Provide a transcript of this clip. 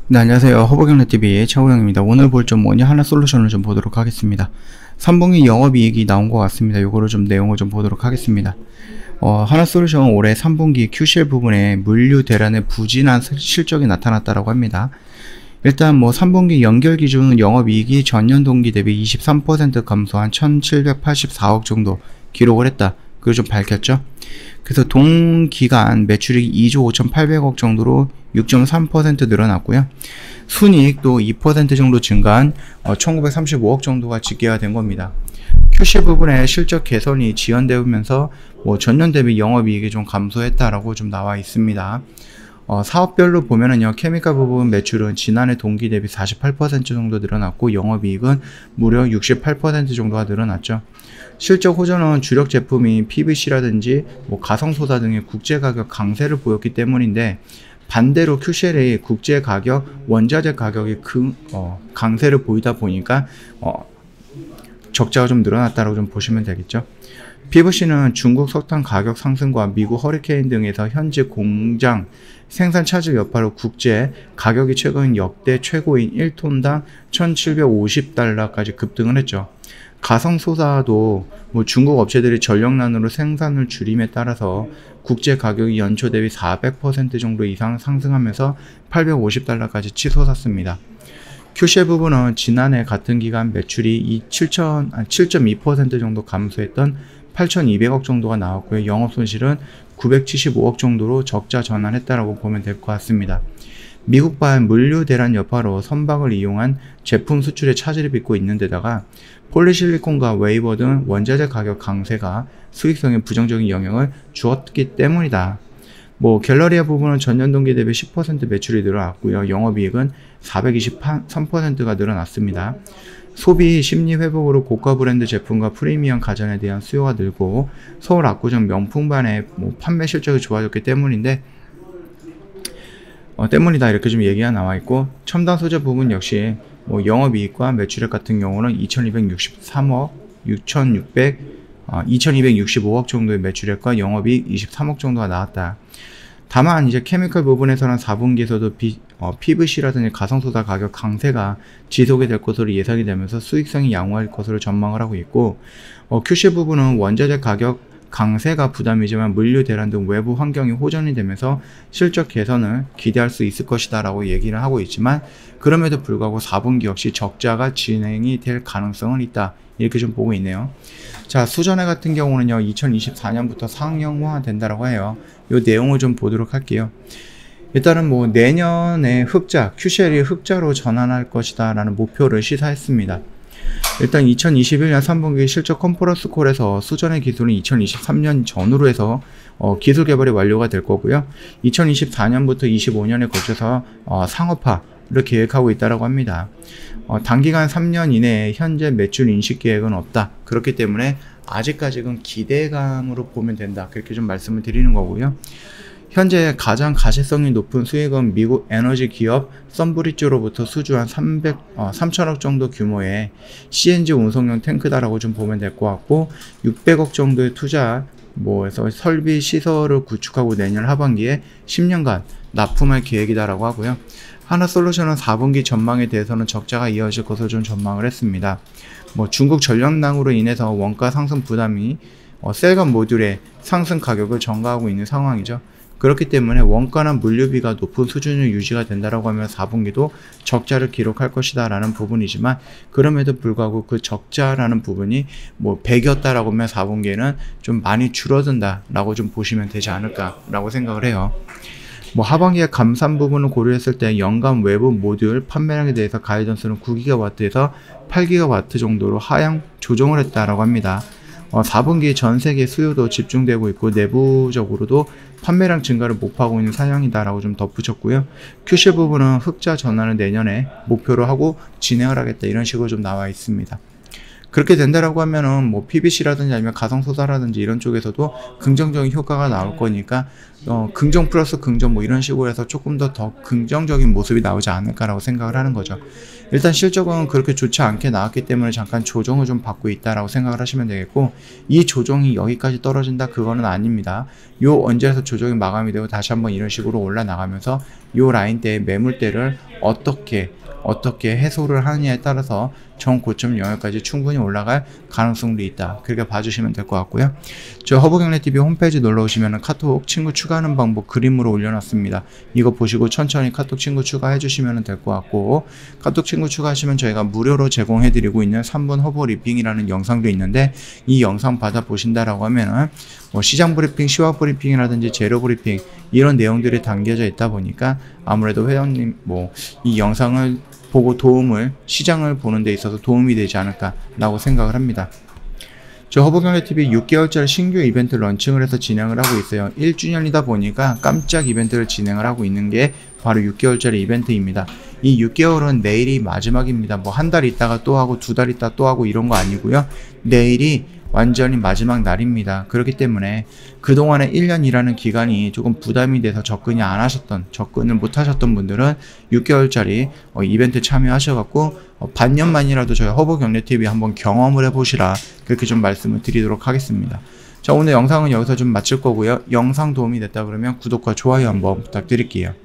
네, 안녕하세요. 허브경제TV의 최호영입니다. 오늘 볼 점 뭐냐 하나솔루션을 좀 보도록 하겠습니다. 3분기 영업이익이 나온 것 같습니다. 요거를 좀 내용을 좀 보도록 하겠습니다. 하나솔루션 올해 3분기 QCL 부분에 물류 대란의 부진한 실적이 나타났다고 합니다. 일단 3분기 연결 기준 영업이익이 전년 동기 대비 23% 감소한 1784억 정도 기록을 했다. 그걸 좀 밝혔죠. 그래서 동기간 매출이 2조 5800억 정도로 6.3% 늘어났고요. 순이익도 2% 정도 증가한 1935억 정도가 집계가 겁니다. QC 부분의 실적 개선이 지연되면서 전년 대비 영업이익이 좀 감소했다라고 좀 나와 있습니다. 사업별로 보면은요, 케미칼 부분 매출은 지난해 동기 대비 48% 정도 늘어났고, 영업이익은 무려 68% 정도가 늘어났죠. 실적 호전은 주력 제품이 PVC라든지 가성소다 등의 국제가격 강세를 보였기 때문인데, 반대로 QCL의 국제가격, 원자재 가격이 강세를 보이다 보니까 적자가 좀 늘어났다고 좀 보시면 되겠죠. PVC는 중국 석탄 가격 상승과 미국 허리케인 등에서 현지 공장 생산 차질 여파로 국제 가격이 최근 역대 최고인 1톤당 1750달러까지 급등을 했죠. 가성소다도 중국 업체들이 전력난으로 생산을 줄임에 따라서 국제 가격이 연초 대비 400% 정도 이상 상승하면서 850달러까지 치솟았습니다. QCL 부분은 지난해 같은 기간 매출이 7.2% 정도 감소했던 8200억 정도가 나왔고요. 영업손실은 975억 정도로 적자 전환했다라고 보면 될 것 같습니다. 미국발 물류 대란 여파로 선박을 이용한 제품 수출에 차질을 빚고 있는 데다가 폴리실리콘과 웨이버 등 원자재 가격 강세가 수익성에 부정적인 영향을 주었기 때문이다. 갤러리아 부분은 전년 동기 대비 10% 매출이 늘어났고요. 영업이익은 423%가 늘어났습니다. 소비 심리 회복으로 고가 브랜드 제품과 프리미엄 가전에 대한 수요가 늘고 서울 압구정 명품반의 판매 실적이 좋아졌기 때문이다 이렇게 좀 얘기가 나와 있고, 첨단 소재 부분 역시 영업이익과 매출액 같은 경우는 2263억, 2265억 정도의 매출액과 영업이익 23억 정도가 나왔다. 다만 이제 케미컬 부분에서는 4분기에서도 PVC라든지 가성소다 가격 강세가 지속이 될 것으로 예상이 되면서 수익성이 양호할 것으로 전망을 하고 있고, QC 부분은 원자재 가격 강세가 부담이지만 물류 대란 등 외부 환경이 호전이 되면서 실적 개선을 기대할 수 있을 것이다 라고 얘기를 하고 있지만, 그럼에도 불구하고 4분기 역시 적자가 진행이 될 가능성은 있다, 이렇게 좀 보고 있네요. 자, 수전해 같은 경우는요 2024년부터 상용화 된다라고 해요. 이 내용을 좀 보도록 할게요. 일단은 내년에 흑자, QCL이 흑자로 전환할 것이다 라는 목표를 시사했습니다. 일단 2021년 3분기 실적 컨퍼런스 콜에서 수전의 기술은 2023년 전후로 해서 기술 개발이 완료가 될 거고요. 2024년부터 25년에 걸쳐서 상업화를 계획하고 있다고 합니다. 단기간 3년 이내에 현재 매출 인식 계획은 없다. 그렇기 때문에 아직까지는 기대감으로 보면 된다. 그렇게 좀 말씀을 드리는 거고요. 현재 가장 가시성이 높은 수익은 미국 에너지 기업 썬브리지로부터 수주한 3천억 정도 규모의 CNG 운송용 탱크다라고 좀 보면 될 것 같고, 600억 정도의 투자 해서 설비 시설을 구축하고 내년 하반기에 10년간 납품할 계획이다라고 하고요. 하나솔루션은 4분기 전망에 대해서는 적자가 이어질 것으로 좀 전망을 했습니다. 중국 전력난으로 인해서 원가 상승 부담이 셀감 모듈의 상승 가격을 전가하고 있는 상황이죠. 그렇기 때문에 원가나 물류비가 높은 수준을 유지가 된다라고 하면 4분기도 적자를 기록할 것이다 라는 부분이지만, 그럼에도 불구하고 그 적자라는 부분이 100이었다라고 하면 4분기에는 좀 많이 줄어든다 라고 좀 보시면 되지 않을까 라고 생각을 해요. 하반기에 감산 부분을 고려했을 때 연간 외부 모듈 판매량에 대해서 가이던스는 9GW에서 8GW 정도로 하향 조정을 했다라고 합니다. 4분기 전 세계 수요도 집중되고 있고 내부적으로도 판매량 증가를 목표하고 있는 상황이다라고 좀 덧붙였고요. QC 부분은 흑자 전환을 내년에 목표로 하고 진행을 하겠다, 이런 식으로 좀 나와 있습니다. 그렇게 된다라고 하면은 뭐 PBC라든지 아니면 가성소사라든지 이런 쪽에서도 긍정적인 효과가 나올 거니까 긍정 플러스 긍정 뭐 이런 식으로 해서 조금 더 긍정적인 모습이 나오지 않을까라고 생각을 하는 거죠. 일단 실적은 그렇게 좋지 않게 나왔기 때문에 잠깐 조정을 좀 받고 있다라고 생각을 하시면 되겠고, 이 조정이 여기까지 떨어진다 그거는 아닙니다. 요 언제에서 조정이 마감이 되고 다시 한번 이런 식으로 올라나가면서 요 라인대의 매물대를 어떻게 해소를 하느냐에 따라서 전 고점 영역까지 충분히 올라갈 가능성도 있다. 그렇게 봐주시면 될 것 같고요. 저 허브경제TV 홈페이지 놀러오시면 카톡 친구 추가하는 방법 그림으로 올려놨습니다. 이거 보시고 천천히 카톡 친구 추가해 주시면 될 것 같고, 카톡 친구 추가하시면 저희가 무료로 제공해드리고 있는 3분 허브 리핑이라는 영상도 있는데, 이 영상 받아보신다라고 하면은 뭐 시장 브리핑, 시황 브리핑이라든지 재료 브리핑 이런 내용들이 담겨져 있다 보니까 아무래도 회원님 뭐 이 영상을 보고 시장을 보는 데 있어서 도움이 되지 않을까라고 생각을 합니다. 저 허브경제TV 6개월짜리 신규 이벤트 런칭을 해서 진행을 하고 있어요. 1주년이다 보니까 깜짝 이벤트를 진행을 하고 있는 게 바로 6개월짜리 이벤트입니다. 이 6개월은 내일이 마지막입니다. 뭐 한 달 있다가 또 하고 2달 있다 또 하고 이런 거 아니고요. 내일이 완전히 마지막 날입니다. 그렇기 때문에 그동안에 1년이라는 기간이 조금 부담이 돼서 접근을 못 하셨던 분들은 6개월짜리 이벤트 참여하셔갖고 반년만이라도 저희 허브경제TV 한번 경험을 해보시라, 그렇게 좀 말씀을 드리도록 하겠습니다. 자, 오늘 영상은 여기서 좀 마칠 거고요. 영상 도움이 됐다 그러면 구독과 좋아요 한번 부탁드릴게요.